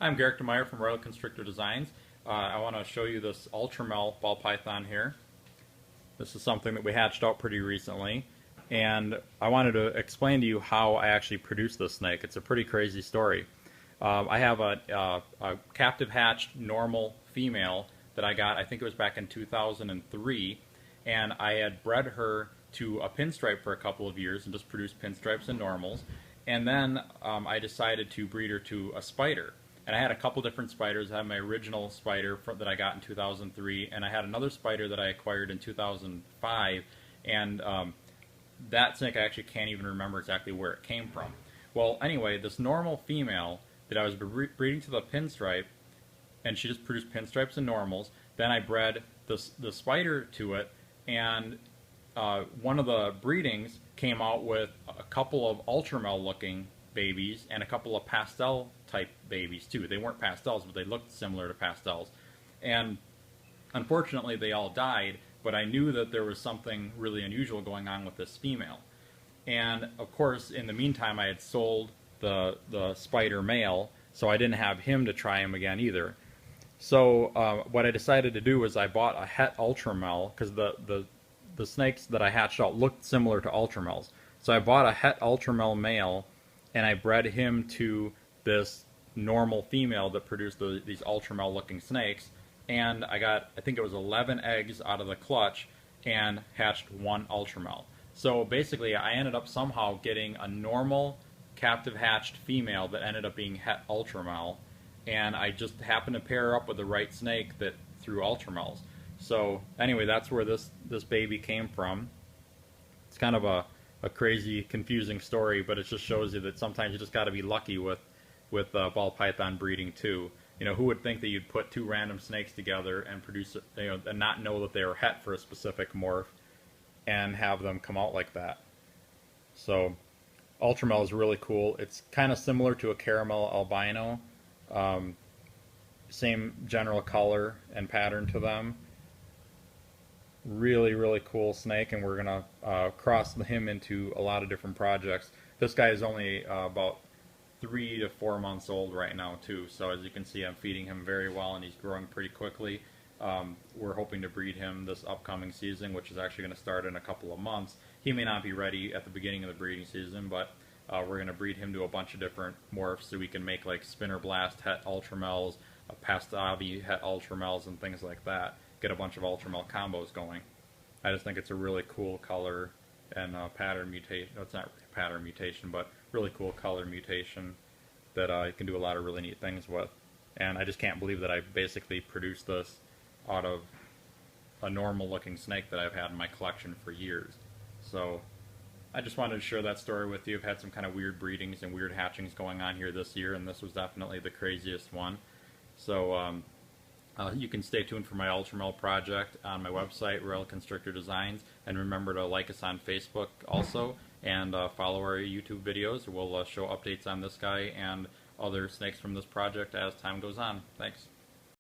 I'm Garrick DeMeyer from Royal Constrictor Designs. I want to show you this Ultramel ball python here. This is something that we hatched out pretty recently, and I wanted to explain to you how I actually produced this snake. It's a pretty crazy story. I have a captive hatched normal female that I got, I think it was back in 2003, and I had bred her to a pinstripe for a couple of years and just produced pinstripes and normals. And then I decided to breed her to a spider. And I had a couple different spiders. I had my original spider that I got in 2003, and I had another spider that I acquired in 2005. And that snake I actually can't even remember exactly where it came from. Well, anyway, this normal female that I was breeding to the pinstripe, and she just produced pinstripes and normals. Then I bred the spider to it, and one of the breedings came out with a couple of Ultramel looking babies and a couple of pastel type babies too. They weren't pastels, but they looked similar to pastels. And unfortunately they all died, but I knew that there was something really unusual going on with this female. And of course, in the meantime, I had sold the spider male, so I didn't have him to try him again either. So what I decided to do was I bought a het Ultramel, because the snakes that I hatched out looked similar to Ultramels. So I bought a het Ultramel male, and I bred him to this normal female that produced these Ultramel looking snakes, and I got, I think it was 11 eggs out of the clutch and hatched one Ultramel. So basically I ended up somehow getting a normal captive hatched female that ended up being het Ultramel, and I just happened to pair her up with the right snake that threw Ultramels. So anyway, that's where this baby came from. It's kind of a crazy, confusing story, but it just shows you that sometimes you just got to be lucky with ball python breeding too. You know, who would think that you'd put two random snakes together and produce, you know, and not know that they were het for a specific morph, and have them come out like that. So Ultramel is really cool. It's kind of similar to a caramel albino. Same general color and pattern to them. Really cool snake, and we're gonna cross him into a lot of different projects. This guy is only about 3 to 4 months old right now too, so as you can see I'm feeding him very well and he's growing pretty quickly. We're hoping to breed him this upcoming season, which is actually going to start in a couple of months. He may not be ready at the beginning of the breeding season, but we're going to breed him to a bunch of different morphs so we can make like spinner blast het Ultramels, pastavi het Ultramels, and things like that. Get a bunch of Ultramel combos going. I just think it's a really cool color and pattern mutation. No, it's not really a pattern mutation, but really cool color mutation that you can do a lot of really neat things with. And I just can't believe that I basically produced this out of a normal looking snake that I've had in my collection for years. So I just wanted to share that story with you. I've had some kind of weird breedings and weird hatchings going on here this year, and this was definitely the craziest one. So you can stay tuned for my Ultramel project on my website, Royal Constrictor Designs, and remember to like us on Facebook also, and follow our YouTube videos. We'll show updates on this guy and other snakes from this project as time goes on. Thanks.